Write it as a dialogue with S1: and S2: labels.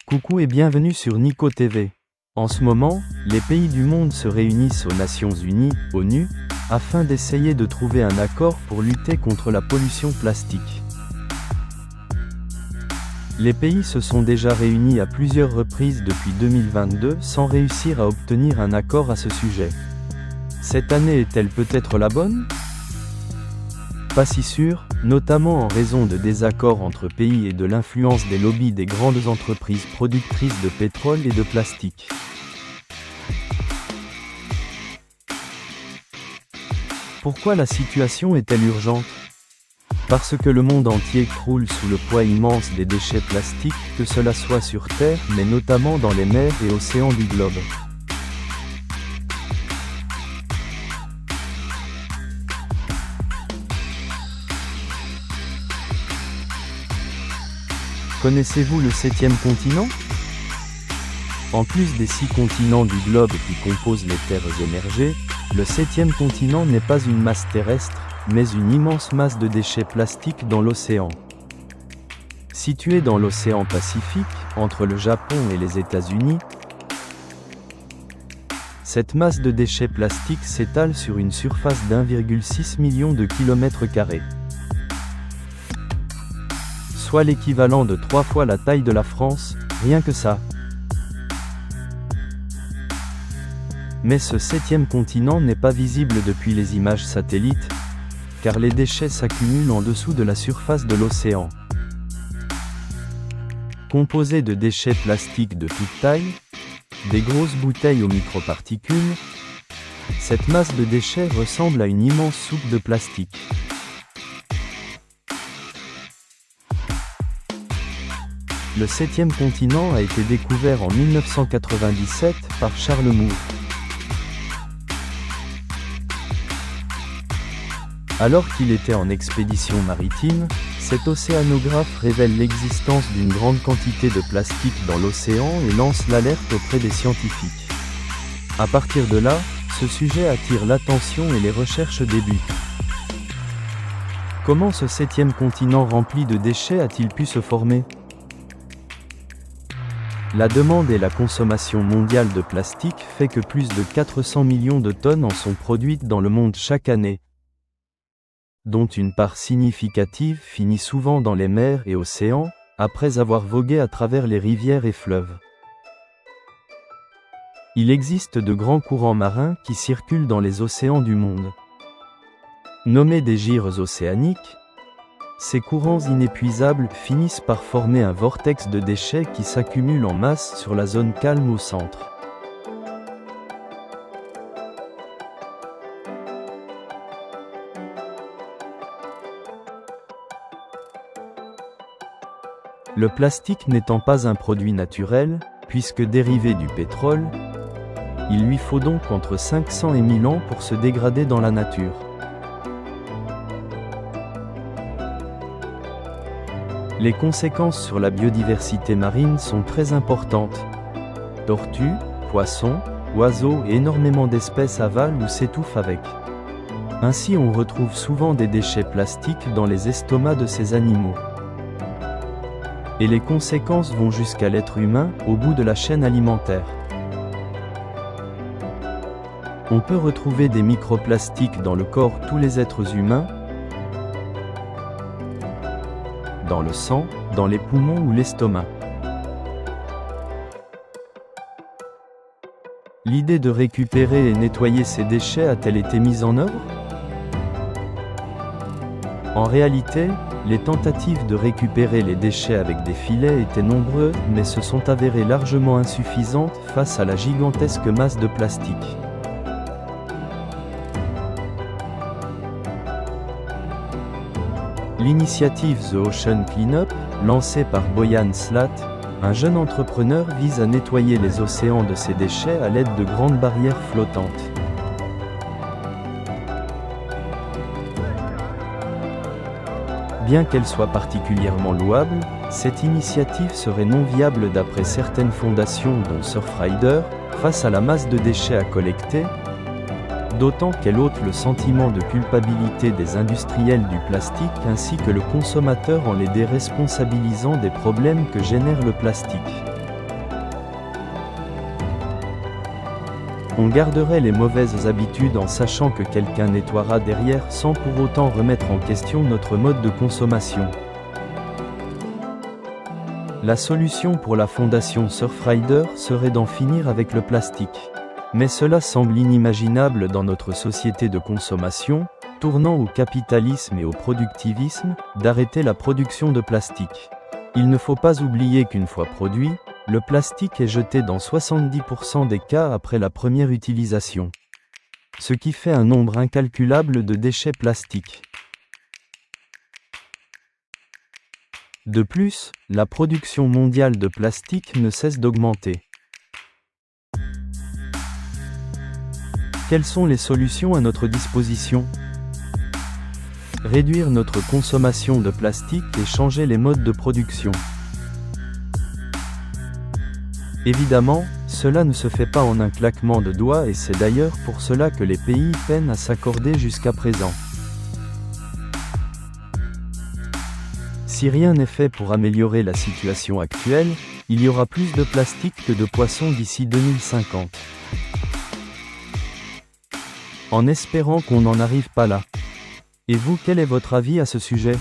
S1: Coucou et bienvenue sur Nico TV. En ce moment, les pays du monde se réunissent aux Nations Unies, ONU, afin d'essayer de trouver un accord pour lutter contre la pollution plastique. Les pays se sont déjà réunis à plusieurs reprises depuis 2022 sans réussir à obtenir un accord à ce sujet. Cette année est-elle peut-être la bonne ? Pas si sûr, notamment en raison de désaccords entre pays et de l'influence des lobbies des grandes entreprises productrices de pétrole et de plastique. Pourquoi la situation est-elle urgente ? Parce que le monde entier croule sous le poids immense des déchets plastiques, que cela soit sur Terre, mais notamment dans les mers et océans du globe. Connaissez-vous le 7e continent ? En plus des 6 continents du globe qui composent les terres émergées, le 7e continent n'est pas une masse terrestre, mais une immense masse de déchets plastiques dans l'océan. Situé dans l'océan Pacifique, entre le Japon et les États-Unis, cette masse de déchets plastiques s'étale sur une surface d'1,6 million de kilomètres carrés. Soit l'équivalent de 3 fois la taille de la France, rien que ça. Mais ce 7e continent n'est pas visible depuis les images satellites, car les déchets s'accumulent en dessous de la surface de l'océan. Composé de déchets plastiques de toute taille, des grosses bouteilles aux microparticules, cette masse de déchets ressemble à une immense soupe de plastique. Le 7e continent a été découvert en 1997 par Charles Moore. Alors qu'il était en expédition maritime, cet océanographe révèle l'existence d'une grande quantité de plastique dans l'océan et lance l'alerte auprès des scientifiques. À partir de là, ce sujet attire l'attention et les recherches débutent. Comment ce 7e continent rempli de déchets a-t-il pu se former ? La demande et la consommation mondiale de plastique fait que plus de 400 millions de tonnes en sont produites dans le monde chaque année, dont une part significative finit souvent dans les mers et océans, après avoir vogué à travers les rivières et fleuves. Il existe de grands courants marins qui circulent dans les océans du monde. Nommés des gyres océaniques, ces courants inépuisables finissent par former un vortex de déchets qui s'accumule en masse sur la zone calme au centre. Le plastique n'étant pas un produit naturel, puisque dérivé du pétrole, il lui faut donc entre 500 et 1000 ans pour se dégrader dans la nature. Les conséquences sur la biodiversité marine sont très importantes. Tortues, poissons, oiseaux et énormément d'espèces avalent ou s'étouffent avec. Ainsi on retrouve souvent des déchets plastiques dans les estomacs de ces animaux. Et les conséquences vont jusqu'à l'être humain, au bout de la chaîne alimentaire. On peut retrouver des microplastiques dans le corps de tous les êtres humains, dans le sang, dans les poumons ou l'estomac. L'idée de récupérer et nettoyer ces déchets a-t-elle été mise en œuvre ? En réalité, les tentatives de récupérer les déchets avec des filets étaient nombreuses, mais se sont avérées largement insuffisantes face à la gigantesque masse de plastique. L'initiative The Ocean Cleanup, lancée par Boyan Slat, un jeune entrepreneur, vise à nettoyer les océans de ces déchets à l'aide de grandes barrières flottantes. Bien qu'elle soit particulièrement louable, cette initiative serait non viable d'après certaines fondations dont Surfrider, face à la masse de déchets à collecter, D'autant qu'elle ôte le sentiment de culpabilité des industriels du plastique ainsi que le consommateur en les déresponsabilisant des problèmes que génère le plastique. On garderait les mauvaises habitudes en sachant que quelqu'un nettoiera derrière sans pour autant remettre en question notre mode de consommation. La solution pour la fondation Surfrider serait d'en finir avec le plastique. Mais cela semble inimaginable dans notre société de consommation, tournant au capitalisme et au productivisme, d'arrêter la production de plastique. Il ne faut pas oublier qu'une fois produit, le plastique est jeté dans 70% des cas après la première utilisation. Ce qui fait un nombre incalculable de déchets plastiques. De plus, la production mondiale de plastique ne cesse d'augmenter. Quelles sont les solutions à notre disposition ? Réduire notre consommation de plastique et changer les modes de production. Évidemment, cela ne se fait pas en un claquement de doigts et c'est d'ailleurs pour cela que les pays peinent à s'accorder jusqu'à présent. Si rien n'est fait pour améliorer la situation actuelle, il y aura plus de plastique que de poissons d'ici 2050. En espérant qu'on n'en arrive pas là. Et vous, quel est votre avis à ce sujet ?